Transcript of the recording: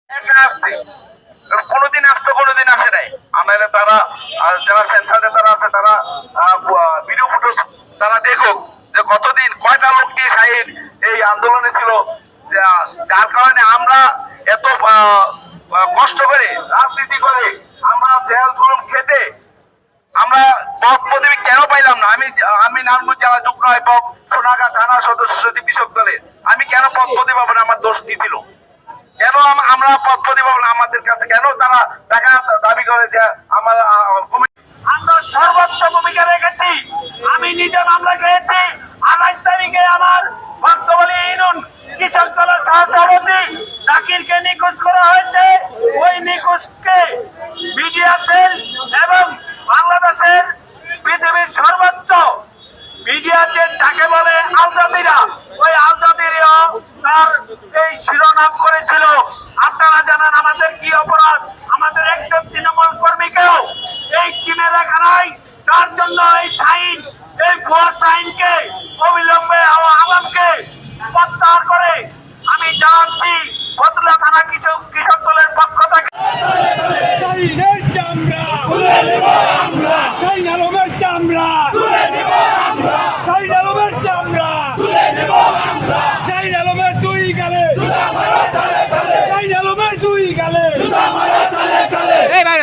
আসছে, কোনোদিন আসতো কোনোদিন আসে নাই। আনাইলে তারা যারা সেন্ট্রালে তারা আছে তারা ভিডিও ফুটেজ তারা দেখুক যে কতদিন কয়টা লোক নিয়ে শাহীন এই আন্দোলনে ছিল, যার কারণে আমরা এত কষ্ট করে রাজনীতি করে আমরা জেল জুলুম খেটে আমরা পদ পদবি কেন পাইলাম না। আমি নারায়ণগঞ্জ জেলা যুগ্ম আহ্বায়ক, সোনাগাঁ থানা সদস্য সচিব কৃষক দলের। আমি কেন পদ পদবি পাবো না? আমার দোষ কি ছিল? কেন আমরা পদ পদবি পাবো না? আমাদের কাছে কেন তারা টাকা দাবি করে যে আমরা সর্বোচ্চ ভূমিকা রেখেছি। আমি নিজে মামলা খেয়েছি। 28 তারিখে আমার বর্তমানে ইউনিয়ন কৃষক দলের সহসভাপতি জাকিরকে নিখোঁজ করা হয়েছে। ওই নিখোঁজকে মিডিয়া সেল এবং বাংলাদেশের পৃথিবীর সর্বোচ্চ মিডিয়া যে যাকে বলে আল জাজিরা, ওই আল জাজিরা তার এই শিরোনাম করেছিল। আপনারা জানেন আমাদের কি অপরাধ। আমাদের একজন তৃণমূল কর্মীকেও এই টিমে লেখা নাই। তার জন্য এই শাহীন, এই ভুয়া শাহীনকে অবিলম্বে আলমকে প্রত্যাহার করে আমি জানাচ্ছি ফতুল্লা থানা কৃষক দলের পক্ষ থেকে এই ভাই